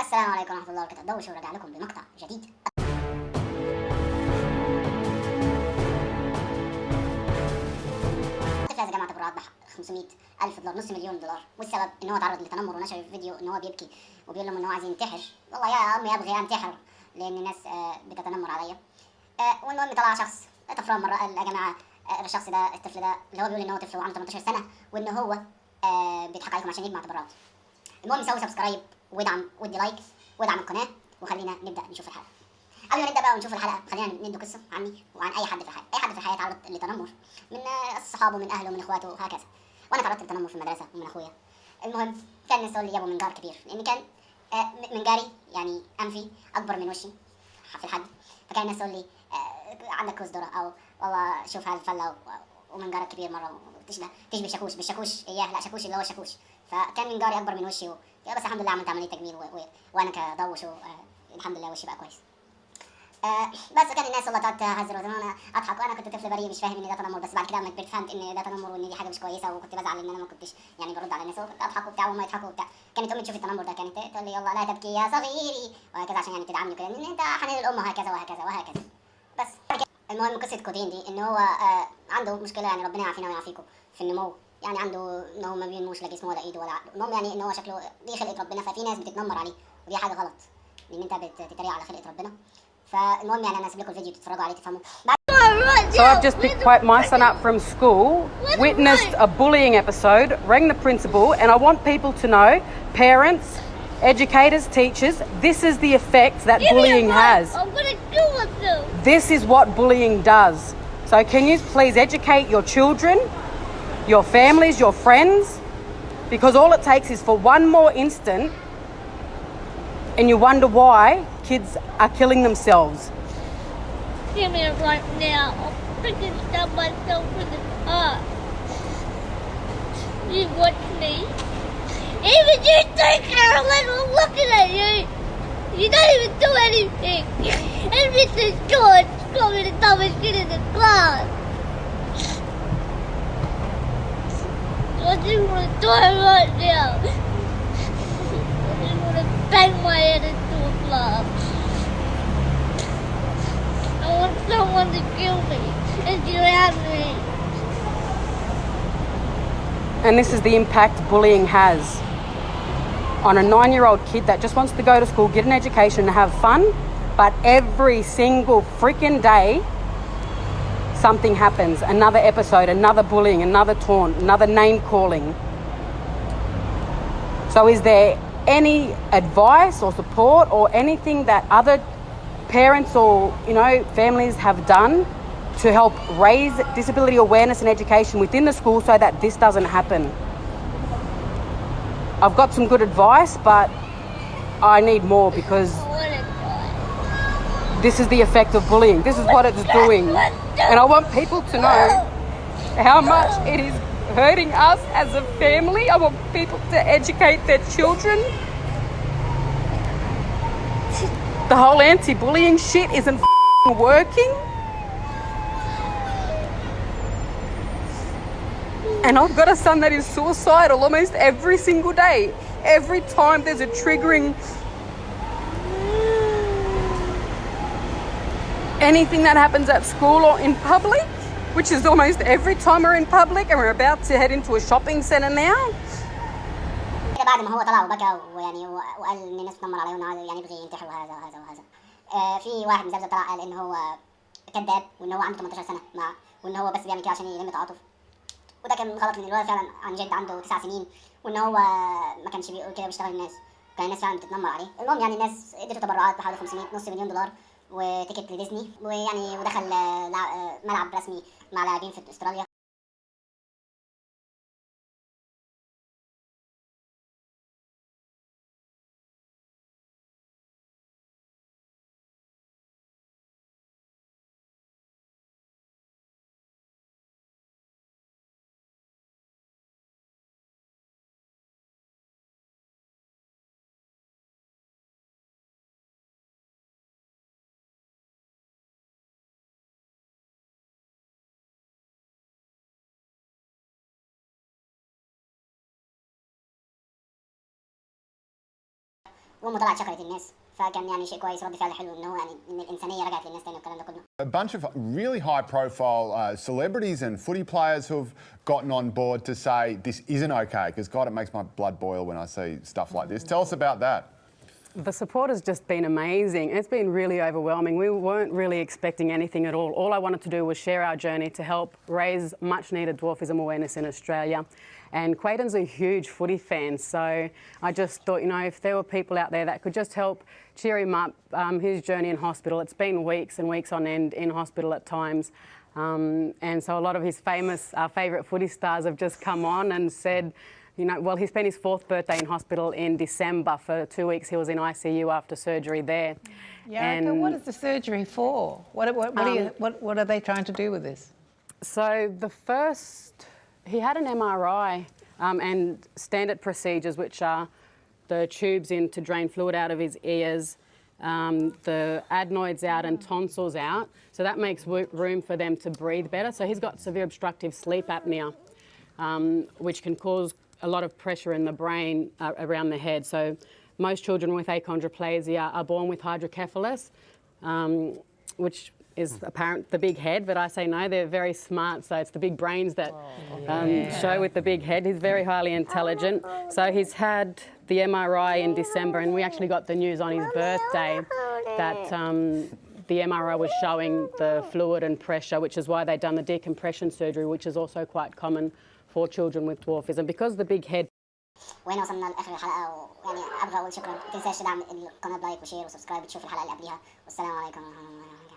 السلام عليكم ورحمة الله وبركاته. دوش ورجع لكم بمقطع جديد. طفل يا جماعة تبرعات بحق 500,000 دولار، نص مليون دولار، والسبب ان هو تعرض للتنمر ونشر في فيديو ان هو بيبكي وبيقول لهم ان هو عايز ينتحر. والله يا امي ابغي انتحر لان الناس بتتنمر عليا. والمهم طلع شخص طفران مرة قال يا جماعة الشخص ده الطفل ده اللي هو بيقول ان هو طفل وعنده 18 سنة وان هو بيضحك عليكم عشان يجمع تبرعات. المهم سوي سبسكرايب وادعم ودي لايك وادعم القناه وخلينا نبدا نشوف الحلقه. قبل ما نبدا بقى ونشوف الحلقه خلينا ندي قصه عني وعن اي حد في الحياه. اي حد في الحياه تعرض لتنمر من صحابه من اهله من اخواته وهكذا. وانا تعرضت للتنمر في المدرسه ومن اخويا. المهم كان الناس تقول لي يابا منجار كبير لان كان منجاري يعني انفي اكبر من وشي في الحد. فكان الناس تقول لي عندك كوز ذره او والله شوف هالفله ومنجارك كبير مره تشبه شاكوش. مش شاكوش اياه، لا شاكوش اللي هو شاكوش. فكان منجاري اكبر من وشي بس الحمد لله عملت عمليه تجميل وانا كضوش الحمد لله وشي بقى كويس. بس كان الناس والله تقعد تهزر وانا اضحك وانا كنت طفل بريء مش فاهم ان ده تنمر. بس بعد كده لما كبرت فهمت ان ده تنمر وان دي حاجه مش كويسه وكنت بزعل ان انا ما كنتش يعني برد على الناس وكنت اضحك وبتاع وهم يضحكوا وبتاع. كانت امي تشوف التنمر ده كانت تقول لي يلا لا تبكي يا صغيري وهكذا عشان يعني تدعمني كده ان انت حنين الام وهكذا وهكذا وهكذا. بس المهم قصه كودين دي ان هو عنده مشكله يعني ربنا يعافينا ويعافيكم في النمو. يعني عنده ان هو ما بينموش لا جسمه ولا ايده ولا عقله. المهم يعني ان هو شكله دي خلقه ربنا ففي ناس بتتنمر عليه ودي حاجه غلط لان انت بتتريق على خلقه ربنا. فالمهم يعني انا هسيب لكم الفيديو تتفرجوا عليه تفهموا. So I've just picked my son up from school, witnessed a bullying episode, rang the principal, and I want people to know, parents, educators, teachers, this is the effect that bullying has. I'm gonna kill myself. This is what bullying does. So can you please educate your children, your families, your friends? Because all it takes is for one more instant and you wonder why kids are killing themselves. Give me it right now. I'll freaking stab myself in the heart. You watch me. Even you think, Carolyn, I'm looking at you. You don't even do anything. And Mr. George got me the dumbest kid in the class. I just want to die right now. I just want to bang my head into a glass. I want someone to kill me and drown me. And this is the impact bullying has on a 9-year-old kid that just wants to go to school, get an education and have fun, but every single freaking day something happens, another episode, another bullying, another taunt, another name calling. So is there any advice or support or anything that other parents or families have done to help raise disability awareness and education within the school so that this doesn't happen? I've got some good advice, but I need more because this is the effect of bullying. This is what it's doing. And I want people to know how much it is hurting us as a family. I want people to educate their children. The whole anti-bullying shit isn't working. And I've got a son that is suicidal almost every single day. Every time there's a triggering anything that happens at school or in public, which is almost every time we're in public and we're about to head into a shopping centre now. بعد ما هو طلع وبكى ويعني وقال ان الناس بتنمر عليه وانه يعني يبغي ينتحر وهذا وهذا وهذا. في واحد مزبزب طلع قال ان هو كذاب وان هو عنده 18 سنه وان هو بس بيعمل كده عشان يلم تعاطف. وده كان غلط لان الولد فعلا عن جد عنده 9 سنين وان هو ما كانش بيقول كده بيشتغل الناس. كان الناس فعلا بتتنمر عليه. المهم يعني الناس ادته تبرعات بحوالي 500 نص مليون دولار وتيكت لديزني ويعني ودخل ملعب رسمي مع لاعبين في استراليا. وامه طلعت شكرت الناس، فكان يعني شيء كويس، رد فعل حلو، ان هو يعني ان الانسانيه رجعت للناس تاني والكلام ده كله. A bunch of really high-profile celebrities and footy players who've gotten on board to say this isn't okay, because God, it makes my blood boil when I see stuff like this. Tell us about that. The support has just been amazing. It's been really overwhelming. We weren't really expecting anything at all. All I wanted to do was share our journey to help raise much needed dwarfism awareness in Australia. And Quaden's a huge footy fan, so I just thought, you know, if there were people out there that could just help cheer him up, his journey in hospital. It's been weeks and weeks on end in hospital at times. And so a lot of his favourite footy stars have just come on and said, you know, well, he spent his 4th birthday in hospital in December. For 2 weeks he was in ICU after surgery there. Yeah, and what is the surgery for? What are they trying to do with this? So he had an MRI and standard procedures, which are the tubes in to drain fluid out of his ears, the adenoids out and tonsils out. So that makes room for them to breathe better. So he's got severe obstructive sleep apnea, which can cause a lot of pressure in the brain around the head. So most children with achondroplasia are born with hydrocephalus, which is apparent the big head, but I say no, they're very smart, so it's the big brains that show with the big head. He's very highly intelligent. So he's had the MRI in December, and we actually got the news on his birthday that the MRI was showing the fluid and pressure, which is why they'd done the decompression surgery, which is also quite common for children with dwarfism. Because the big head. وهنا وصلنا لاخر الحلقه، ويعني ابغى اقول شكرا، ما تنساش تدعم القناه بلايك وشير وسبسكرايب، تشوف الحلقه اللي قبليها، والسلام عليكم ورحمه الله.